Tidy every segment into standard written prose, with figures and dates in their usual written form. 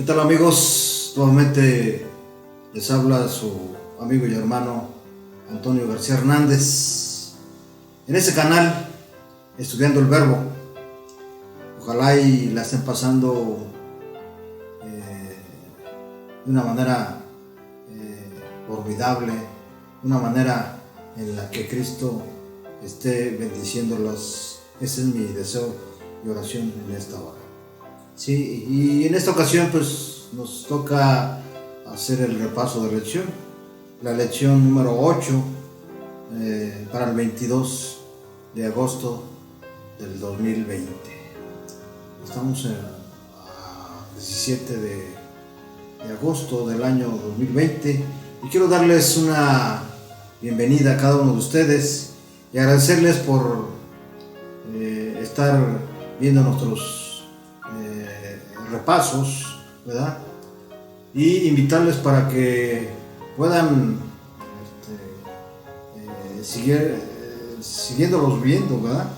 ¿Qué tal, amigos? Nuevamente les habla su amigo y hermano Antonio García Hernández en este canal Estudiando el Verbo. Ojalá y la estén pasando de una manera formidable, de una manera en la que Cristo esté bendiciéndolos. Ese es mi deseo y oración en esta hora. Sí, y en esta ocasión pues nos toca hacer el repaso de lección, la lección número 8 para el 22 de agosto del 2020. Estamos a 17 de agosto del año 2020 y quiero darles una bienvenida a cada uno de ustedes y agradecerles por estar viendo nuestros repasos, ¿verdad? Y invitarles para que puedan siguiéndolos viendo, ¿verdad?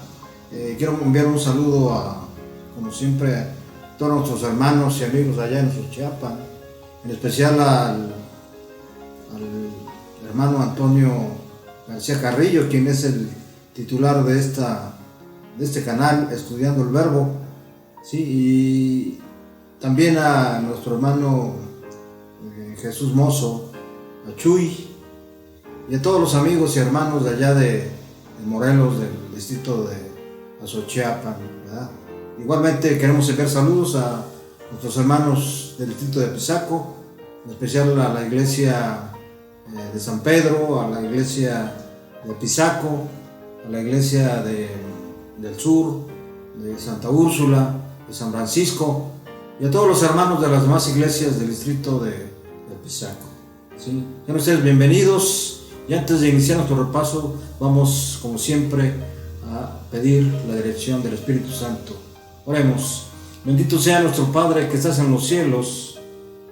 Quiero enviar un saludo como siempre, a todos nuestros hermanos y amigos allá en Xochiapan, en especial al hermano Antonio García Carrillo, quien es el titular de este canal, Estudiando el Verbo, ¿sí? Y también a nuestro hermano Jesús Mozo, a Chuy, y a todos los amigos y hermanos de allá de Morelos, del distrito de Xochiapan, ¿verdad? Igualmente queremos enviar saludos a nuestros hermanos del distrito de Pisaco, en especial a la iglesia de San Pedro, a la iglesia de Pisaco, a la iglesia del sur, de Santa Úrsula, de San Francisco, y a todos los hermanos de las demás iglesias del distrito de Pisaco, ¿sí? Sean ustedes bienvenidos, y antes de iniciar nuestro repaso vamos como siempre a pedir la dirección del Espíritu Santo. Oremos. Bendito sea nuestro Padre que estás en los cielos,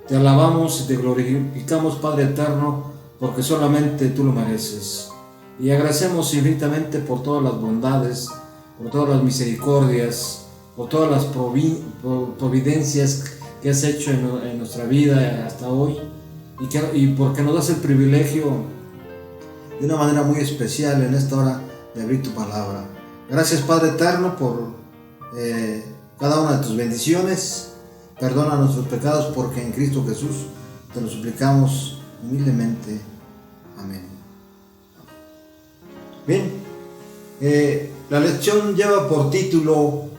te alabamos y te glorificamos, Padre eterno, porque solamente tú lo mereces, y agradecemos infinitamente por todas las bondades, por todas las misericordias, por todas las providencias que has hecho en nuestra vida hasta hoy, y porque nos das el privilegio de una manera muy especial en esta hora de abrir tu palabra. Gracias, Padre eterno, por cada una de tus bendiciones. Perdona nuestros pecados, porque en Cristo Jesús te lo suplicamos humildemente. Amén. Bien, la lección lleva por título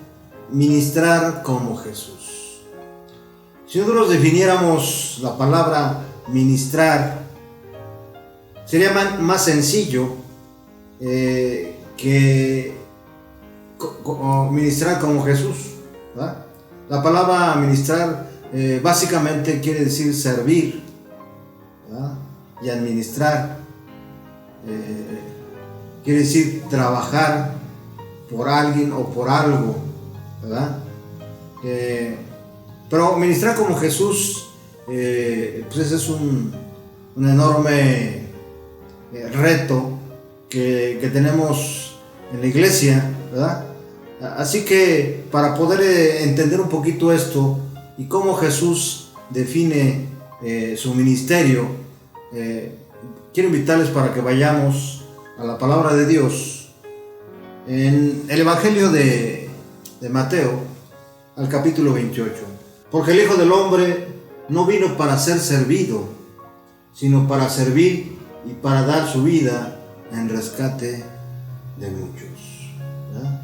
Ministrar como Jesús. Si nosotros definiéramos la palabra ministrar, sería más sencillo que ministrar como Jesús, ¿verdad? La palabra ministrar básicamente quiere decir servir, ¿verdad? Y administrar quiere decir trabajar por alguien o por algo, ¿verdad? Pero ministrar como Jesús, pues ese es un enorme reto que tenemos en la iglesia, ¿verdad? Así que para poder entender un poquito esto y cómo Jesús define su ministerio, quiero invitarles para que vayamos a la palabra de Dios en el Evangelio de Mateo, al capítulo 28. Porque el Hijo del Hombre no vino para ser servido, sino para servir y para dar su vida en rescate de muchos, ¿verdad?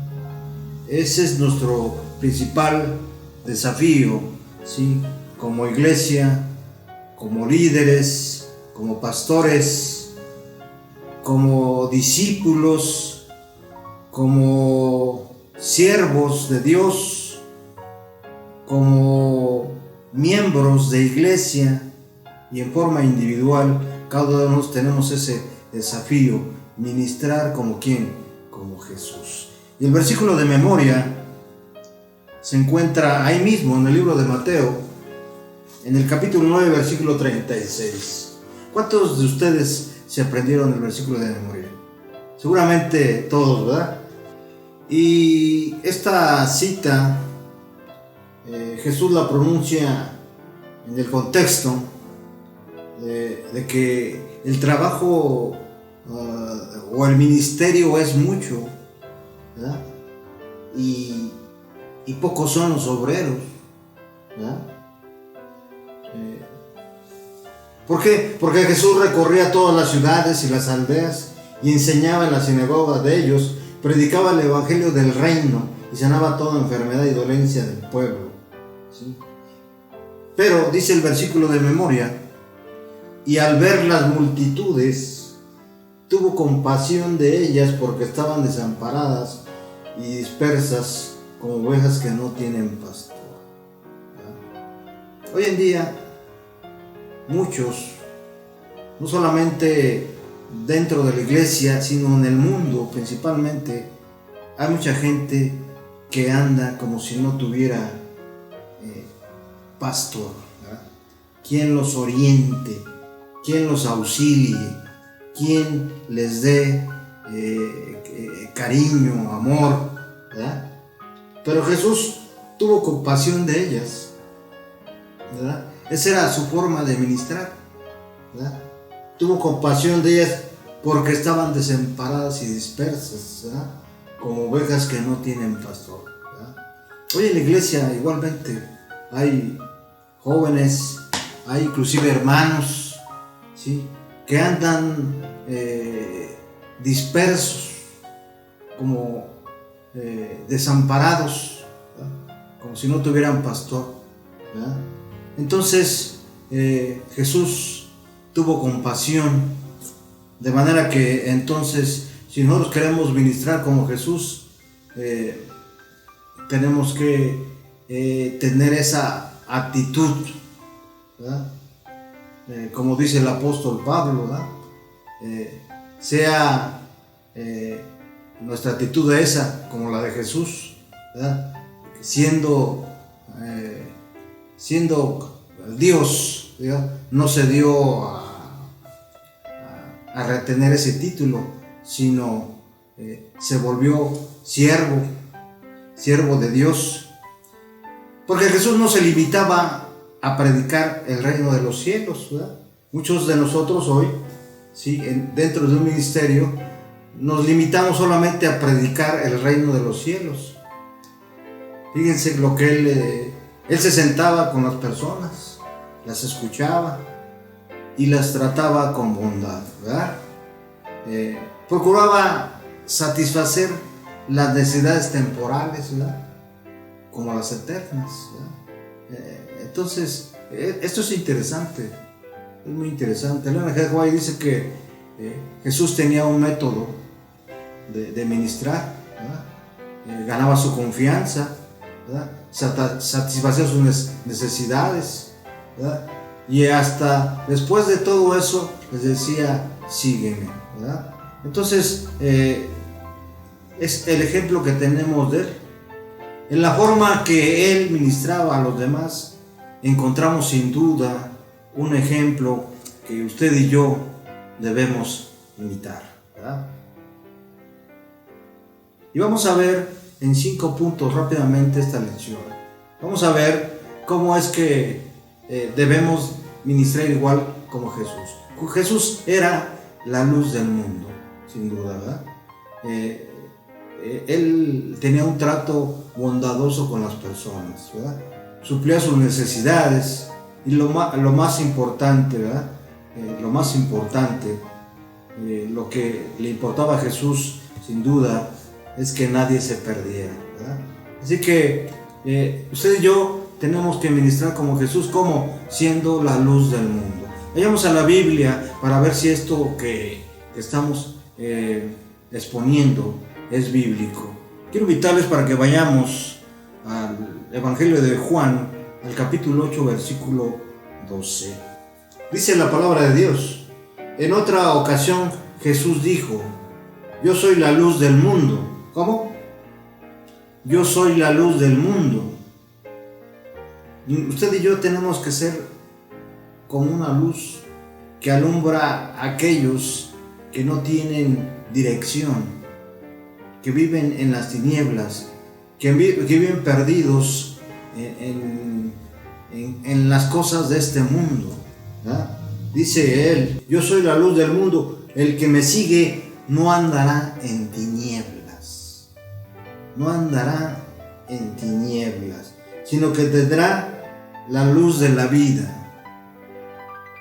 Ese es nuestro principal desafío, ¿sí? Como iglesia, como líderes, como pastores, como discípulos, como siervos de Dios, como miembros de iglesia y en forma individual. Cada uno de nosotros tenemos ese desafío, ministrar como ¿quién? Como Jesús. Y el versículo de memoria se encuentra ahí mismo en el libro de Mateo, en el capítulo 9, versículo 36. ¿Cuántos de ustedes se aprendieron el versículo de memoria? Seguramente todos, ¿verdad? Y esta cita Jesús la pronuncia en el contexto de que el trabajo o el ministerio es mucho, ¿verdad? Y pocos son los obreros, ¿verdad? ¿Por qué? Porque Jesús recorría todas las ciudades y las aldeas y enseñaba en la sinagoga de ellos, predicaba el evangelio del reino y sanaba toda enfermedad y dolencia del pueblo, ¿sí? Pero dice el versículo de memoria: y al ver las multitudes, tuvo compasión de ellas porque estaban desamparadas y dispersas como ovejas que no tienen pastor. ¿verdad? Hoy en día, muchos, no solamente dentro de la iglesia, sino en el mundo principalmente, hay mucha gente que anda como si no tuviera pastor, ¿verdad? Quien los oriente, quien los auxilie, quien les dé cariño, amor, ¿verdad? Pero Jesús tuvo compasión de ellas, ¿verdad? Esa era su forma de ministrar, ¿verdad? Tuvo compasión de ellas porque estaban desamparadas y dispersas, ¿verdad? Como ovejas que no tienen pastor, ¿verdad? Hoy en la iglesia igualmente hay jóvenes, hay inclusive hermanos, ¿sí?, que andan dispersos, como desamparados, ¿verdad? Como si no tuvieran pastor, ¿verdad? Entonces Jesús tuvo compasión, de manera que entonces, si nosotros queremos ministrar como Jesús, tenemos que tener esa actitud, ¿verdad? Como dice el apóstol Pablo, ¿verdad? Sea nuestra actitud esa como la de Jesús, ¿verdad? Siendo Dios, ¿verdad? No se dio a retener ese título, sino se volvió siervo de Dios, porque Jesús no se limitaba a predicar el reino de los cielos, ¿verdad? Muchos de nosotros hoy, ¿sí?, dentro de un ministerio, nos limitamos solamente a predicar el reino de los cielos. Fíjense lo que él se sentaba con las personas, las escuchaba y las trataba con bondad, ¿verdad? Procuraba satisfacer las necesidades temporales, ¿verdad?, como las eternas, ¿verdad? Entonces, esto es interesante, es muy interesante. Ellen G. White dice que Jesús tenía un método de ministrar, ¿verdad? Ganaba su confianza, ¿verdad? Satisfacía sus necesidades, ¿verdad? Y hasta después de todo eso les decía: sígueme, ¿verdad? Entonces, es el ejemplo que tenemos de él. En la forma que él ministraba a los demás, encontramos sin duda un ejemplo que usted y yo debemos imitar, ¿verdad? Y vamos a ver en 5 puntos rápidamente esta lección. Vamos a ver cómo es que debemos ministrar igual como Jesús. Jesús era la luz del mundo, sin duda, ¿verdad? Él tenía un trato bondadoso con las personas, ¿verdad? Suplía sus necesidades y lo más importante, ¿verdad? Lo que le importaba a Jesús, sin duda, es que nadie se perdiera, ¿verdad? Así que usted y yo tenemos que ministrar como Jesús, como siendo la luz del mundo. Vayamos a la Biblia para ver si esto que estamos exponiendo es bíblico. Quiero invitarles para que vayamos al Evangelio de Juan, al capítulo 8, versículo 12. Dice la palabra de Dios: en otra ocasión Jesús dijo: yo soy la luz del mundo. ¿Cómo? Yo soy la luz del mundo. Usted y yo tenemos que ser como una luz que alumbra a aquellos que no tienen dirección, que viven en las tinieblas, que viven perdidos en las cosas de este mundo, ¿verdad? Dice él: yo soy la luz del mundo, el que me sigue no andará en tinieblas, no andará en tinieblas, sino que tendrá la luz de la vida.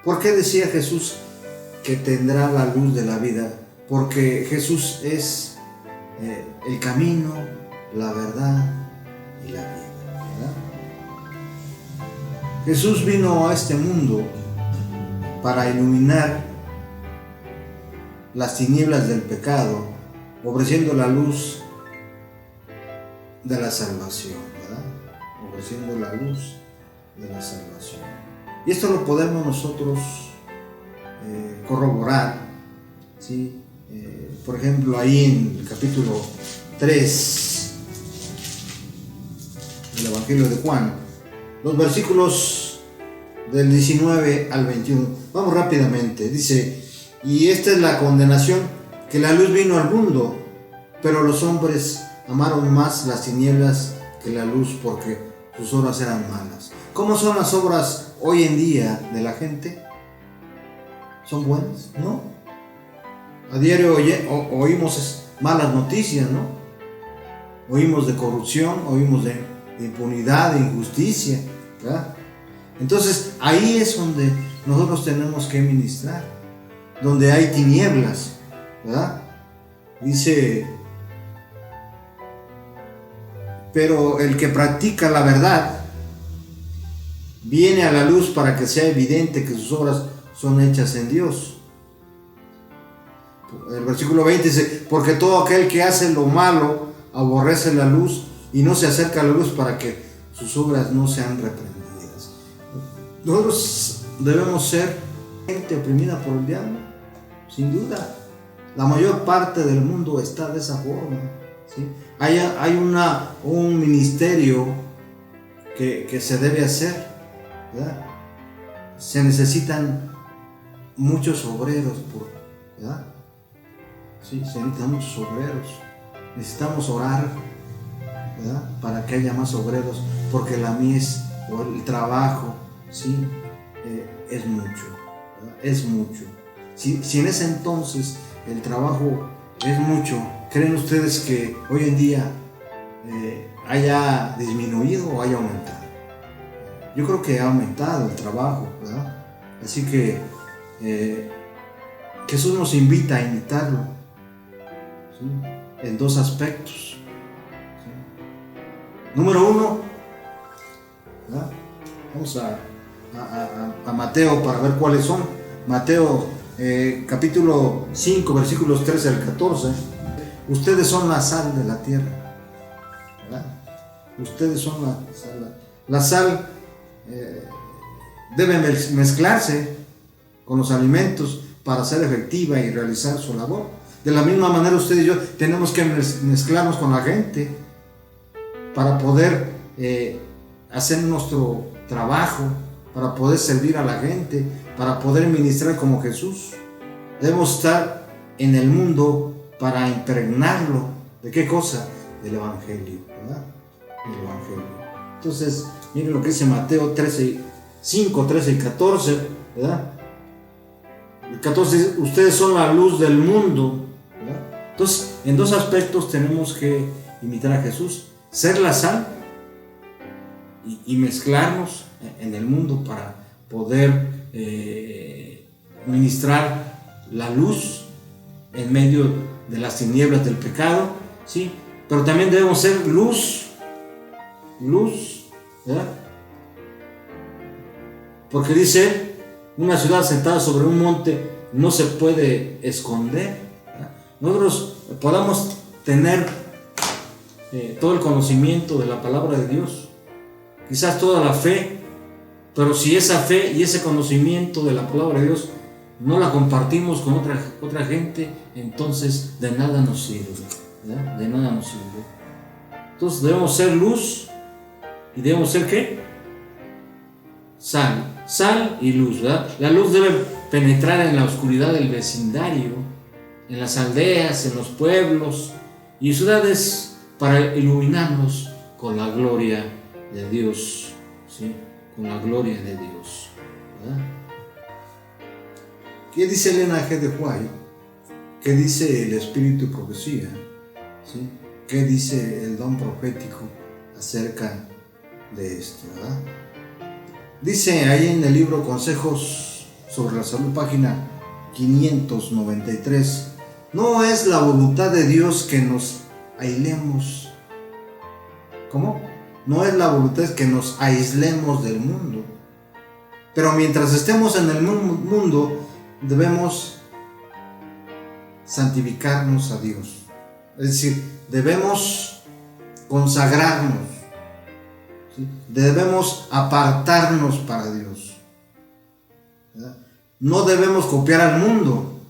¿Por qué decía Jesús que tendrá la luz de la vida? Porque Jesús es el camino, la verdad y la vida, ¿verdad? Jesús vino a este mundo para iluminar las tinieblas del pecado, ofreciendo la luz de la salvación, ¿verdad? Ofreciendo la luz de la salvación. Y esto lo podemos nosotros corroborar, ¿sí? Por ejemplo, ahí en el capítulo 3 del Evangelio de Juan, los versículos del 19 al 21. Vamos rápidamente. Dice: y esta es la condenación, que la luz vino al mundo, pero los hombres amaron más las tinieblas que la luz, porque sus obras eran malas. ¿Cómo son las obras hoy en día de la gente? ¿Son buenas? ¿No? A diario oímos malas noticias, ¿no? Oímos de corrupción, oímos de impunidad, de injusticia, ¿verdad? Entonces ahí es donde nosotros tenemos que ministrar, donde hay tinieblas, ¿verdad? Dice: pero el que practica la verdad viene a la luz, para que sea evidente que sus obras son hechas en Dios. El versículo 20 dice: porque todo aquel que hace lo malo aborrece la luz y no se acerca a la luz, para que sus obras no sean reprendidas. Nosotros debemos ser gente oprimida por el diablo, sin duda. La mayor parte del mundo está de esa forma, ¿sí? Hay un ministerio que se debe hacer, ¿verdad? Se necesitan muchos obreros, ¿verdad? Sí, se necesitan muchos obreros. Necesitamos orar, ¿verdad?, para que haya más obreros, porque la mies o el trabajo, ¿sí?, es mucho, ¿verdad? Es mucho. Si en ese entonces el trabajo es mucho, ¿creen ustedes que hoy en día haya disminuido o haya aumentado? Yo creo que ha aumentado el trabajo, ¿verdad? Así que Jesús nos invita a imitarlo, ¿sí?, en dos aspectos, ¿sí? Número uno, ¿verdad? Vamos a Mateo para ver cuáles son. Mateo capítulo 5, versículos 13 al 14. Ustedes son la sal de la tierra, ¿verdad? Ustedes son la sal. La sal debe mezclarse con los alimentos para ser efectiva y realizar su labor. De la misma manera, ustedes y yo tenemos que mezclarnos con la gente para poder hacer nuestro trabajo, para poder servir a la gente, para poder ministrar como Jesús. Debemos estar en el mundo para impregnarlo. ¿De qué cosa? Del Evangelio, ¿verdad? Del Evangelio. Entonces, miren lo que dice Mateo 5, 13 y 14, ¿verdad? El 14 dice: ustedes son la luz del mundo, ¿verdad? Entonces, en dos aspectos tenemos que imitar a Jesús: ser la sal y mezclarnos en el mundo para poder ministrar la luz en medio de las tinieblas del pecado, ¿sí? Pero también debemos ser luz, ¿verdad? Porque dice: una ciudad sentada sobre un monte no se puede esconder, ¿verdad? Nosotros podamos tener todo el conocimiento de la palabra de Dios, quizás toda la fe, pero si esa fe y ese conocimiento de la palabra de Dios no la compartimos con otra gente, entonces de nada nos sirve, ¿verdad? De nada nos sirve. Entonces debemos ser luz y debemos ser ¿qué? Sal y luz, ¿verdad? La luz debe penetrar en la oscuridad del vecindario, en las aldeas, en los pueblos y ciudades, para iluminarnos con la gloria de Dios, ¿sí? con la gloria de Dios, ¿verdad? ¿Qué dice Elena G. de White? ¿Qué dice el espíritu y profecía? ¿Sí? ¿Qué dice el don profético acerca de esto, ¿verdad? Dice ahí en el libro Consejos sobre la Salud, página 593, no es la voluntad de Dios que nos aislemos. ¿Cómo? No es la voluntad que nos aislemos del mundo. Pero mientras estemos en el mundo, debemos santificarnos a Dios. Es decir, debemos consagrarnos, ¿sí? Debemos apartarnos para Dios, ¿verdad? No debemos copiar al mundo.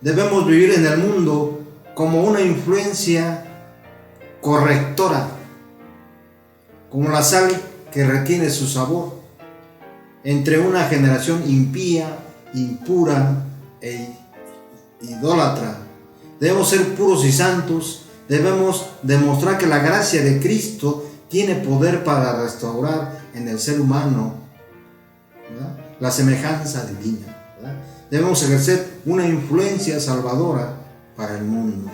Debemos vivir en el mundo como una influencia correctora, como la sal que retiene su sabor, entre una generación impía, impura e idólatra. Debemos ser puros y santos. Debemos demostrar que la gracia de Cristo tiene poder para restaurar en el ser humano, ¿verdad?, la semejanza divina, ¿verdad? Debemos ejercer una influencia salvadora para el mundo.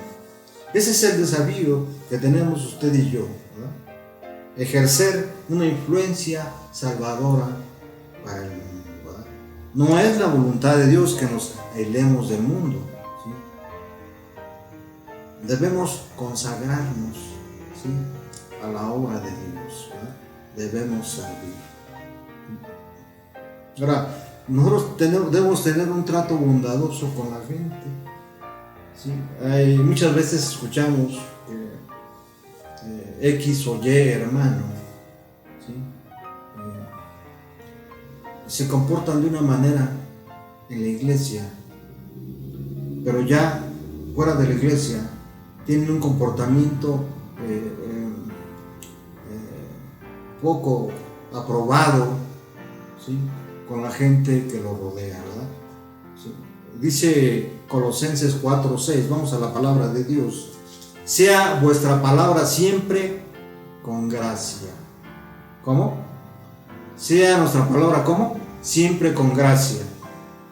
Ese es el desafío que tenemos usted y yo, ¿verdad? Ejercer una influencia salvadora para el mundo, ¿verdad? No es la voluntad de Dios que nos aislemos del mundo, ¿sí? Debemos consagrarnos, ¿sí?, a la obra de Dios, ¿verdad? Debemos servir. Ahora, nosotros debemos tener un trato bondadoso con la gente, ¿sí? Muchas veces escuchamos X o Y hermano, ¿sí?, se comportan de una manera en la iglesia, pero ya fuera de la iglesia tienen un comportamiento poco aprobado, ¿sí?, con la gente que lo rodea, ¿verdad? ¿Sí? Dice Colosenses 4:6, vamos a la palabra de Dios: sea vuestra palabra siempre con gracia. ¿Cómo? Sea nuestra palabra, ¿cómo? Siempre con gracia,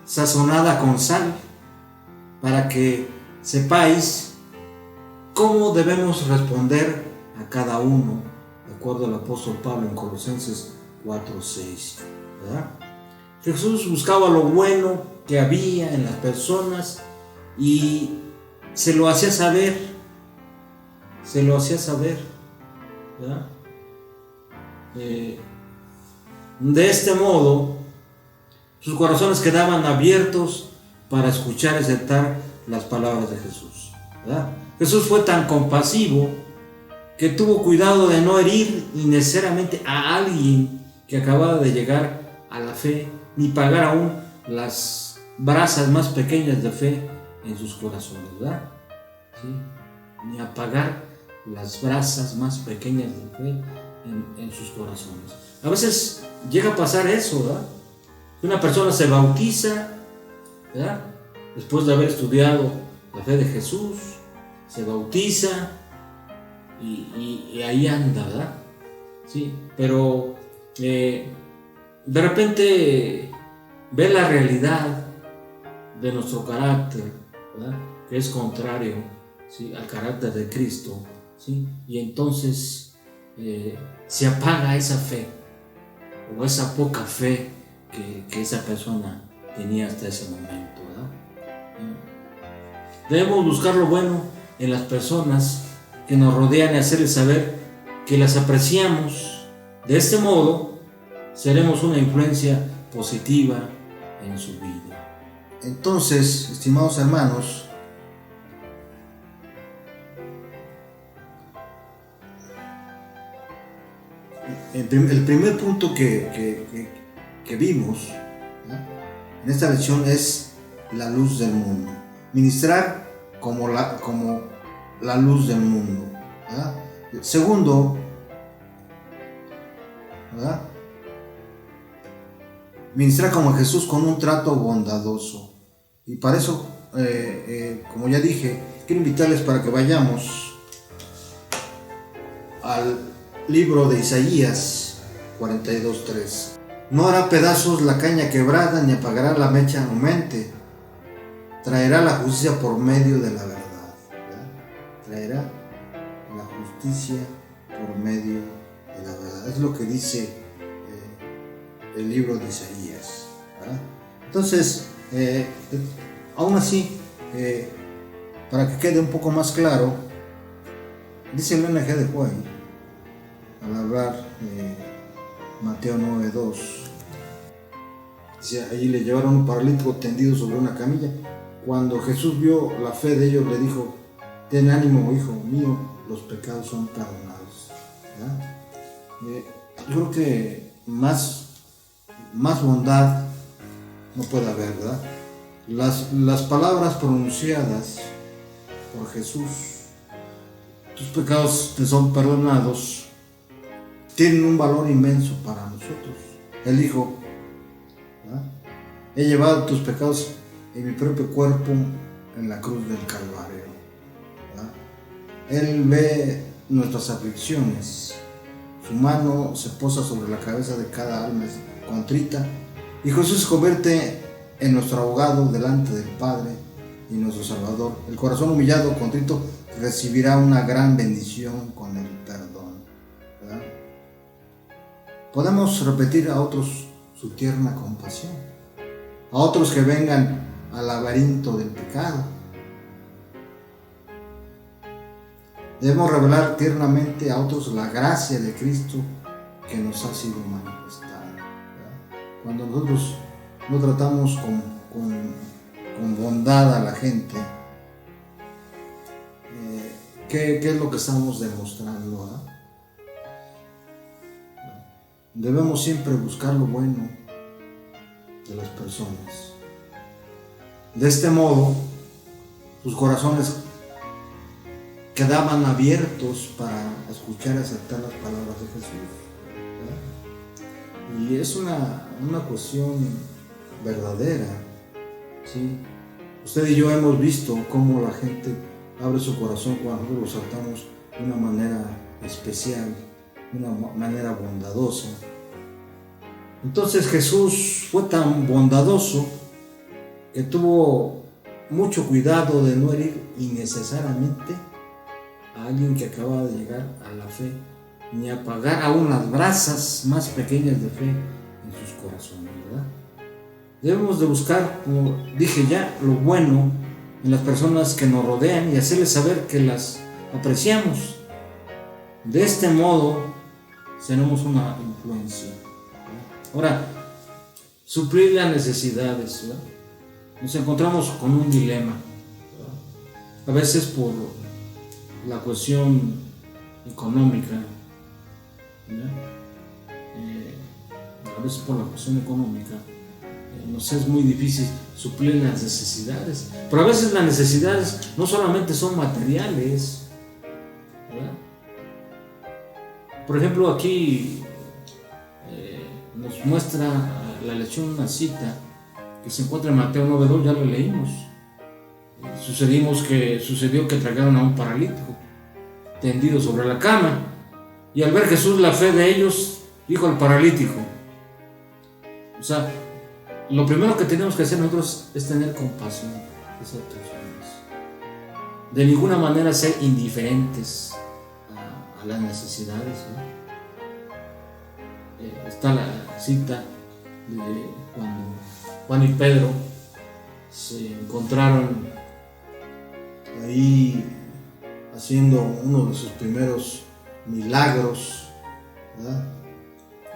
sazonada con sal, para que sepáis cómo debemos responder a cada uno, de acuerdo al apóstol Pablo en Colosenses 4:6, ¿verdad? Jesús buscaba lo bueno que había en las personas y se lo hacía saber, ¿verdad? De este modo, sus corazones quedaban abiertos para escuchar y aceptar las palabras de Jesús, ¿verdad? Jesús fue tan compasivo que tuvo cuidado de no herir innecesariamente a alguien que acababa de llegar a la fe, ni pagar aún las brasas más pequeñas de fe en sus corazones, ¿verdad? ¿Sí? Ni apagar las brasas más pequeñas de fe en sus corazones. A veces llega a pasar eso, ¿verdad? Una persona se bautiza, ¿verdad?, después de haber estudiado la fe de Jesús, se bautiza y ahí anda, ¿verdad? Sí, pero de repente ve la realidad de nuestro carácter, ¿verdad?, que es contrario, ¿sí?, al carácter de Cristo, ¿sí?, y entonces se apaga esa fe o esa poca fe que esa persona tenía hasta ese momento, ¿verdad? Debemos buscar lo bueno en las personas que nos rodean y hacerles saber que las apreciamos. De este modo seremos una influencia positiva en su vida. Entonces, estimados hermanos, el primer punto que vimos, ¿no?, en esta lección es la luz del mundo. Ministrar como la luz del mundo, ¿verdad? Segundo, ¿verdad?, ministrar como Jesús con un trato bondadoso. Y para eso, como ya dije, quiero invitarles para que vayamos al libro de Isaías, 42:3. No hará pedazos la caña quebrada, ni apagará la mecha humeante. Traerá la justicia por medio de la verdad. ¿Verdad? Traerá la justicia por medio de la verdad. Es lo que dice el libro de Isaías. ¿Verdad? Entonces, aún así, para que quede un poco más claro, dice el NG de Juan, al hablar Mateo 9:2, dice, allí le llevaron un paralítico tendido sobre una camilla. Cuando Jesús vio la fe de ellos, le dijo, ten ánimo, hijo mío, los pecados son perdonados. Yo creo que más bondad no puede haber, ¿verdad? Las palabras pronunciadas por Jesús, tus pecados te son perdonados, tienen un valor inmenso para nosotros. Él dijo, ¿verdad? He llevado tus pecados en mi propio cuerpo en la cruz del Calvario. ¿Verdad? Él ve nuestras aflicciones, su mano se posa sobre la cabeza de cada alma contrita, y Jesús se convierte en nuestro abogado delante del Padre y nuestro Salvador. El corazón humillado, contrito, recibirá una gran bendición con el perdón. ¿Verdad? Podemos repetir a otros su tierna compasión, a otros que vengan al laberinto del pecado. Debemos revelar tiernamente a otros la gracia de Cristo que nos ha sido manifestada. ¿Verdad? Cuando nosotros no tratamos con bondad a la gente, ¿qué es lo que estamos demostrando? ¿Verdad? Debemos siempre buscar lo bueno de las personas. De este modo, sus corazones quedaban abiertos para escuchar y aceptar las palabras de Jesús. ¿Verdad? Y es una cuestión verdadera, ¿sí? Usted y yo hemos visto cómo la gente abre su corazón cuando nosotros los tratamos de una manera especial, de una manera bondadosa. Entonces Jesús fue tan bondadoso que tuvo mucho cuidado de no herir innecesariamente a alguien que acaba de llegar a la fe, ni apagar aún las brasas más pequeñas de fe en sus corazones, ¿verdad? Debemos de buscar, como dije ya, lo bueno en las personas que nos rodean y hacerles saber que las apreciamos. De este modo, tenemos una influencia, ¿verdad? Ahora, suplir las necesidades, ¿verdad? Nos encontramos con un dilema, ¿verdad? A veces por la cuestión económica, ¿verdad? A veces por la cuestión económica nos es muy difícil suplir las necesidades, pero a veces las necesidades no solamente son materiales, ¿verdad? Por ejemplo, aquí nos muestra la lección una cita que se encuentra en Mateo 9:2, ya lo leímos. Sucedió que tragaron a un paralítico tendido sobre la cama, y al ver Jesús la fe de ellos, dijo al paralítico, o sea, lo primero que tenemos que hacer nosotros es tener compasión de esas personas. De ninguna manera ser indiferentes a las necesidades, ¿no? Está la cita de cuando Juan y Pedro se encontraron ahí haciendo uno de sus primeros milagros, ¿verdad?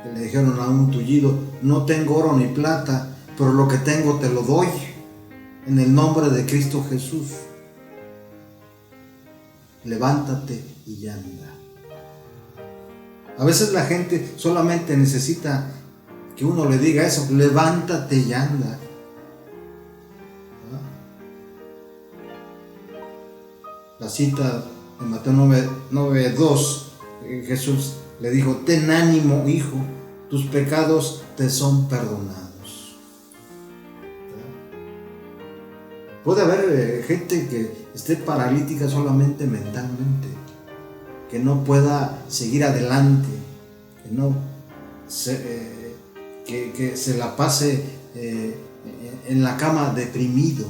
Que le dijeron a un tullido, no tengo oro ni plata, pero lo que tengo te lo doy, en el nombre de Cristo Jesús. Levántate y anda. A veces la gente solamente necesita que uno le diga eso, levántate y anda. ¿Verdad? La cita de Mateo 9:2, Jesús le dijo, ten ánimo, hijo, tus pecados te son perdonados. ¿Verdad? Puede haber gente que esté paralítica solamente mentalmente, que no pueda seguir adelante, que no que se la pase en la cama deprimido.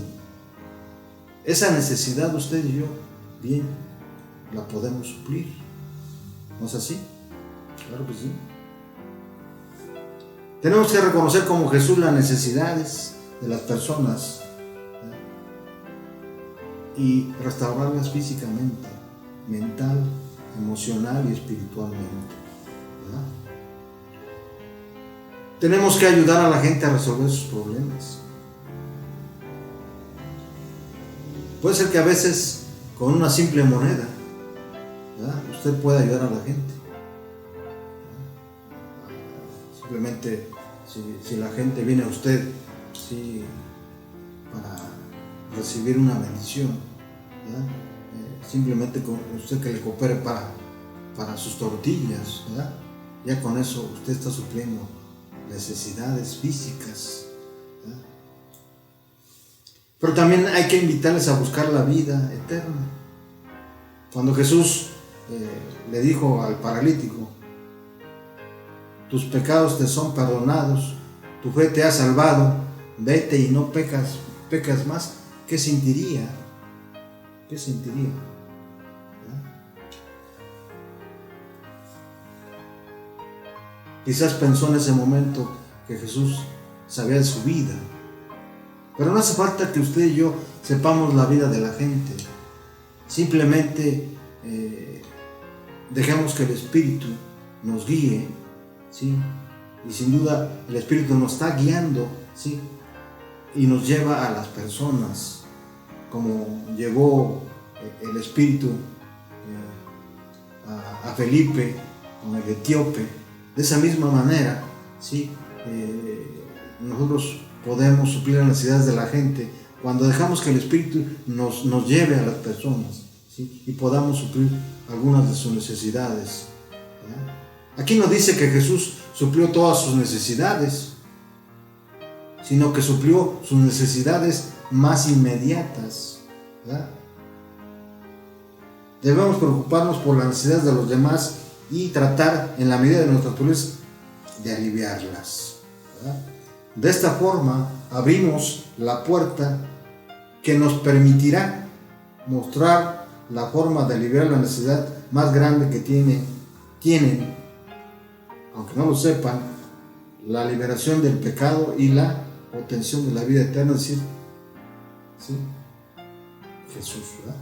Esa necesidad usted y yo, bien, la podemos suplir. ¿No es así? Claro que sí. Tenemos que reconocer como Jesús las necesidades de las personas, y restaurarlas físicamente, mental, emocional y espiritualmente, ¿verdad? Tenemos que ayudar a la gente a resolver sus problemas. Puede ser que a veces con una simple moneda, ¿verdad?, usted puede ayudar a la gente. Simplemente, si la gente viene a usted, sí, para recibir una bendición, ¿verdad?, simplemente con usted que le coopere para sus tortillas, ¿verdad?, ya con eso usted está supliendo necesidades físicas, ¿verdad? Pero también hay que invitarles a buscar la vida eterna. Cuando Jesús le dijo al paralítico: tus pecados te son perdonados, tu fe te ha salvado, vete y no pecas más, ¿qué sentiría? ¿Qué sentiría? ¿Verdad? Quizás pensó en ese momento que Jesús sabía de su vida, pero no hace falta que usted y yo sepamos la vida de la gente. Simplemente dejemos que el Espíritu nos guíe, ¿sí? Y sin duda el Espíritu nos está guiando, ¿sí?, y nos lleva a las personas, como llevó el Espíritu a Felipe con el etíope. De esa misma manera, ¿sí?, nosotros podemos suplir las necesidades de la gente cuando dejamos que el Espíritu nos lleve a las personas, ¿sí?, y podamos suplir algunas de sus necesidades, ¿verdad? Aquí no dice que Jesús suplió todas sus necesidades, sino que suplió sus necesidades más inmediatas, ¿verdad? Debemos preocuparnos por las necesidades de los demás y tratar, en la medida de nuestras posibilidades, de aliviarlas, ¿verdad? De esta forma abrimos la puerta que nos permitirá mostrar la forma de aliviar la necesidad más grande que tienen, aunque no lo sepan, la liberación del pecado y la obtención de la vida eterna, es decir, ¿sí?, Jesús, ¿verdad?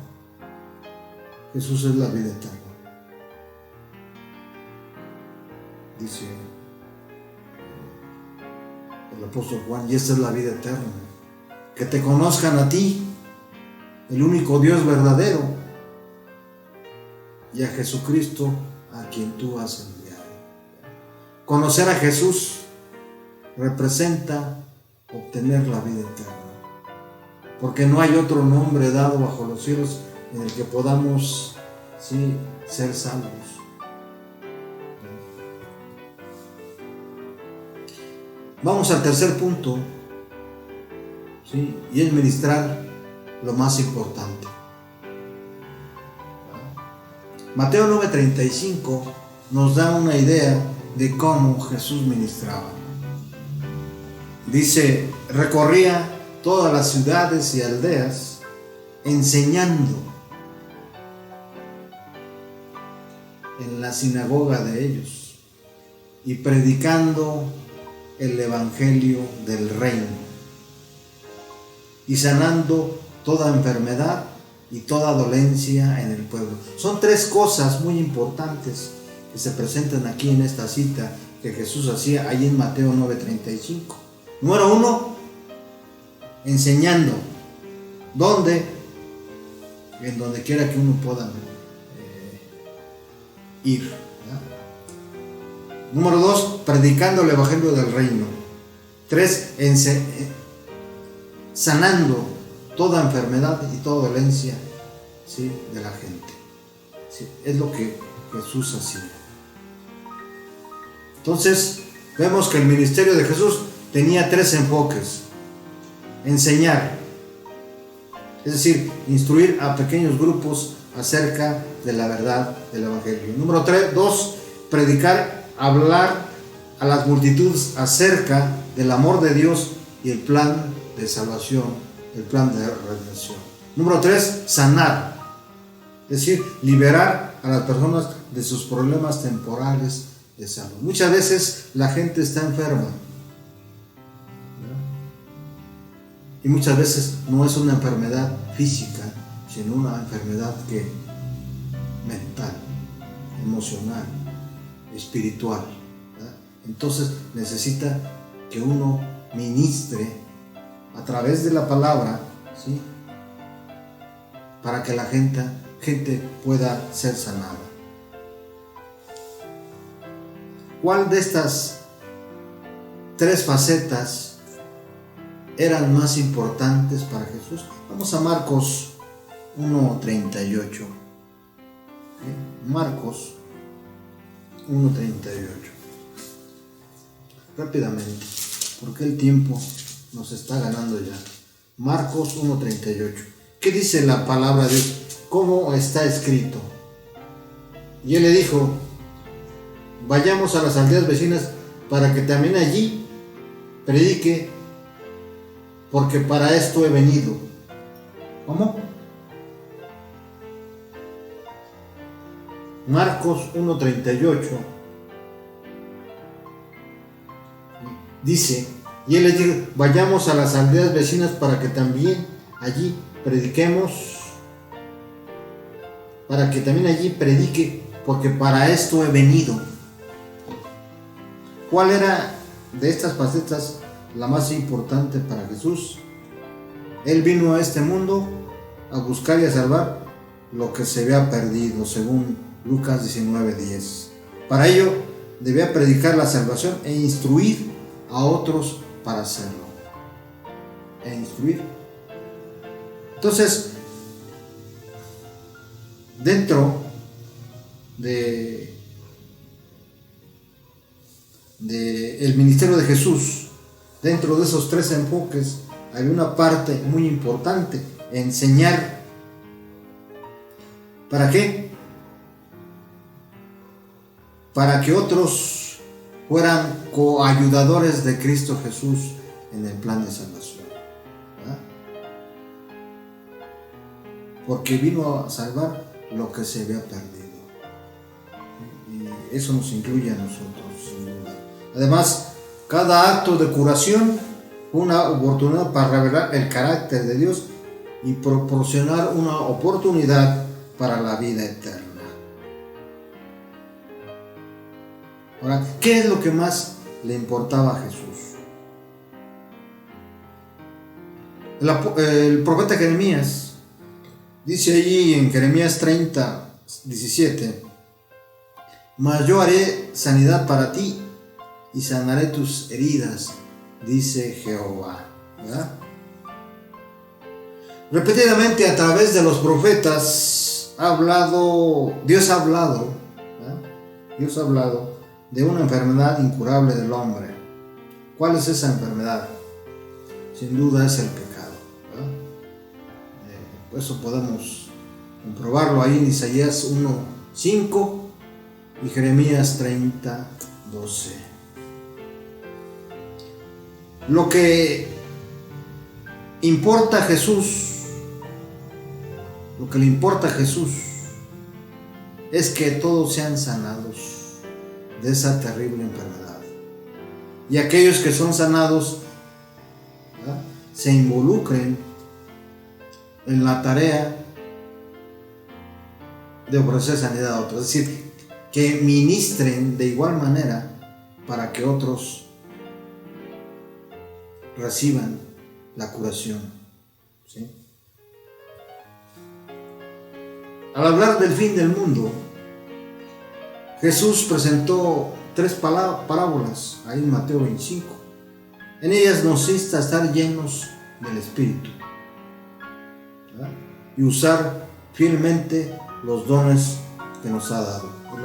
Jesús es la vida eterna. Dice el apóstol Juan: y esta es la vida eterna, que te conozcan a ti, el único Dios verdadero, y a Jesucristo, a quien tú has enviado. Conocer a Jesús representa obtener la vida eterna, porque no hay otro nombre dado bajo los cielos en el que podamos, ¿sí?, ser salvos. Vamos al tercer punto, ¿sí?, y es ministrar lo más importante. Mateo 9:35 nos da una idea de cómo Jesús ministraba. Dice: recorría todas las ciudades y aldeas enseñando en la sinagoga de ellos y predicando el evangelio del reino y sanando toda enfermedad y toda dolencia en el pueblo. Son tres cosas muy importantes que se presentan aquí en esta cita que Jesús hacía ahí en Mateo 9:35. Número 1, enseñando. ¿Dónde? En donde quiera que uno pueda ir, ¿verdad? Número 2, predicando el evangelio del reino. 3, sanando toda enfermedad y toda dolencia, ¿sí?, de la gente. ¿Sí? Es lo que Jesús hacía. Entonces, vemos que el ministerio de Jesús tenía tres enfoques: enseñar, es decir, instruir a pequeños grupos acerca de la verdad del evangelio. Número 2, predicar, hablar a las multitudes acerca del amor de Dios y el plan de salvación, el plan de redención. Número 3, sanar. Es decir, liberar a las personas de sus problemas temporales de salud. Muchas veces la gente está enferma, ¿verdad? Y muchas veces no es una enfermedad física, sino una enfermedad mental, emocional, espiritual, ¿verdad? Entonces necesita que uno ministre a través de la palabra, ¿sí?, para que la gente pueda ser sanada. ¿Cuál de estas 3 facetas eran más importantes para Jesús? Vamos a Marcos 1:38. Marcos 1:38. Rápidamente, porque el tiempo nos está ganando ya. Marcos 1:38. ¿Qué dice la palabra de Dios? ¿Cómo está escrito? Y él le dijo: vayamos a las aldeas vecinas para que también allí predique, porque para esto he venido. ¿Cómo? Marcos 1:38 dice: y él les dijo: vayamos a las aldeas vecinas para que también allí prediquemos, para que también allí predique, porque para esto he venido. ¿Cuál era de estas facetas la más importante para Jesús? Él vino a este mundo a buscar y a salvar lo que se había perdido, según Lucas 19:10. Para ello debía predicar la salvación e instruir a otros para hacerlo. Entonces, dentro de el ministerio de Jesús, dentro de esos 3 enfoques, hay una parte muy importante: enseñar. ¿Para qué? Para que otros fueran coayudadores de Cristo Jesús en el plan de salvación, ¿verdad? Porque vino a salvar lo que se había perdido. Y eso nos incluye a nosotros, sin duda. Además, cada acto de curación fue una oportunidad para revelar el carácter de Dios y proporcionar una oportunidad para la vida eterna. Ahora, ¿qué es lo que más le importaba a Jesús? El profeta Jeremías dice allí en Jeremías 30:17: mas yo haré sanidad para ti y sanaré tus heridas, dice Jehová, ¿verdad? Repetidamente a través de los profetas Dios ha hablado, ¿verdad? Dios ha hablado de una enfermedad incurable del hombre. ¿Cuál es esa enfermedad? Sin duda es el pecado, ¿verdad? Por eso podemos comprobarlo ahí en Isaías 1:5 y Jeremías 30:12. Lo que importa a Jesús, lo que le importa a Jesús es que todos sean sanados de esa terrible enfermedad. Y aquellos que son sanados, ¿verdad?, se involucren en la tarea de ofrecer sanidad a otros. Es decir, que ministren de igual manera para que otros reciban la curación, ¿sí? Al hablar del fin del mundo, Jesús presentó 3 parábolas ahí en Mateo 25. En ellas nos insta a estar llenos del Espíritu, ¿verdad?, y usar fielmente los dones que nos ha dado. Es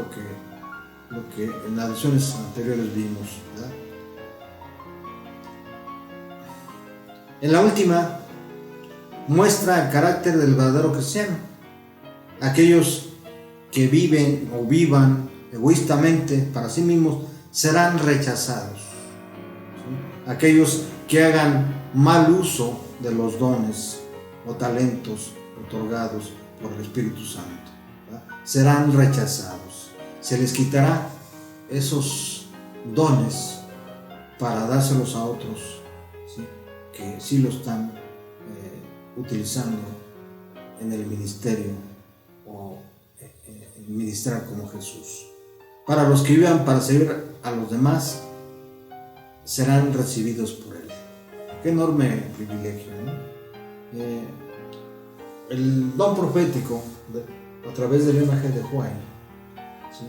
lo que en las lecciones anteriores vimos, ¿verdad? En la última, muestra el carácter del verdadero cristiano. Aquellos que viven o vivan egoístamente para sí mismos serán rechazados. ¿Sí? Aquellos que hagan mal uso de los dones o talentos otorgados por el Espíritu Santo, ¿verdad? Serán rechazados. Se les quitará esos dones para dárselos a otros, ¿sí? Que sí lo están utilizando en el ministerio o en ministrar como Jesús. Para los que vivan para servir a los demás, serán recibidos por Él. Qué enorme privilegio, ¿no? El don profético, a través del Leona G. de White, ¿sí?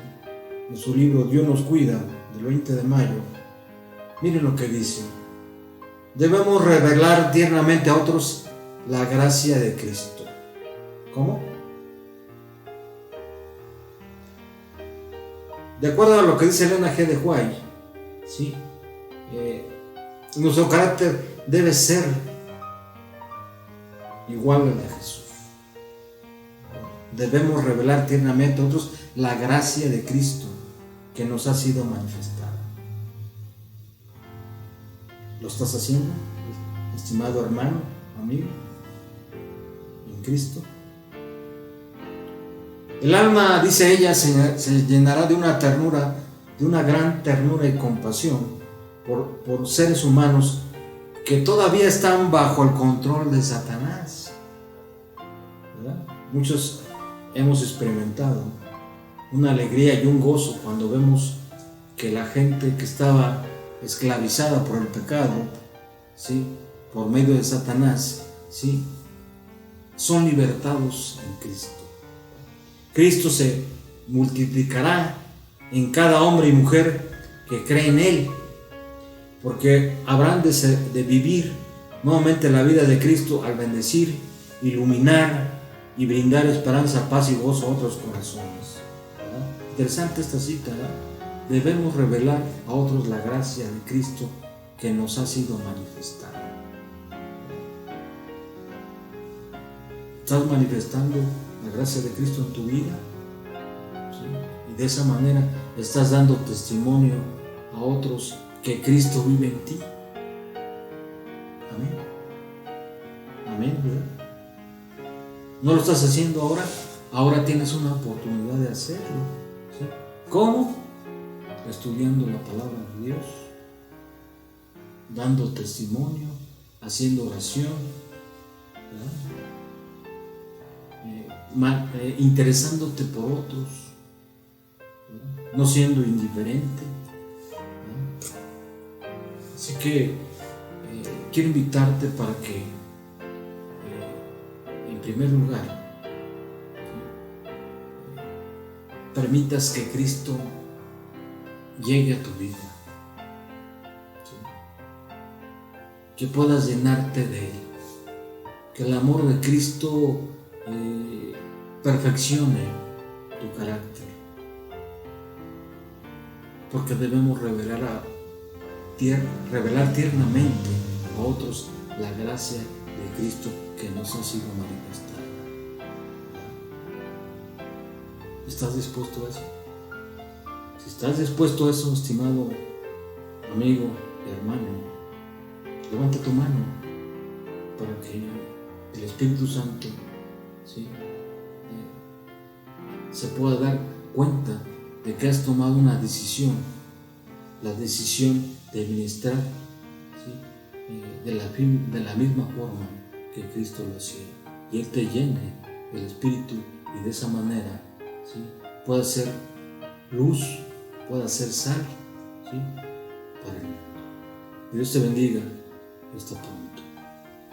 En su libro Dios nos cuida, del 20 de mayo, miren lo que dice: debemos revelar tiernamente a otros la gracia de Cristo. ¿Cómo? De acuerdo a lo que dice Leona G. de White, ¿sí? Nuestro carácter debe ser igual al de Jesús. Debemos revelar tiernamente a otros la gracia de Cristo que nos ha sido manifestada. ¿Lo estás haciendo, estimado hermano, amigo, en Cristo? El alma, dice ella, se llenará de una ternura, de una gran ternura y compasión por seres humanos que todavía están bajo el control de Satanás, ¿verdad? Muchos hemos experimentado una alegría y un gozo cuando vemos que la gente que estaba esclavizada por el pecado, ¿sí?, por medio de Satanás, ¿sí?, son libertados en Cristo. Cristo se multiplicará en cada hombre y mujer que cree en Él, porque habrán de vivir nuevamente la vida de Cristo al bendecir, iluminar y brindar esperanza, paz y gozo a otros corazones, ¿verdad? Interesante esta cita, ¿verdad? Debemos revelar a otros la gracia de Cristo que nos ha sido manifestada. ¿Estás manifestando la gracia de Cristo en tu vida? ¿Sí? Y de esa manera estás dando testimonio a otros que Cristo vive en ti. Amén. Amén, ¿verdad? ¿No lo estás haciendo ahora? Ahora tienes una oportunidad de hacerlo, ¿sí? ¿Cómo? Estudiando la palabra de Dios, dando testimonio, haciendo oración, interesándote por otros, ¿verdad? No siendo indiferente, ¿verdad? Así que quiero invitarte para que en primer lugar permitas que Cristo llegue a tu vida, ¿sí? Que puedas llenarte de Él, que el amor de Cristo perfeccione tu carácter, porque debemos revelar tiernamente a otros la gracia de Cristo que nos ha sido manifestada. ¿Estás dispuesto a eso? Si estás dispuesto a eso, estimado amigo y hermano, levanta tu mano para que el Espíritu Santo, ¿sí?, se pueda dar cuenta de que has tomado una decisión, la decisión de ministrar, ¿sí?, de la misma forma que Cristo lo hacía, y Él te llene del Espíritu, y de esa manera, ¿sí?, pueda ser luz, pueda ser sal, ¿sí?, para el mundo. Dios te bendiga. Hasta pronto.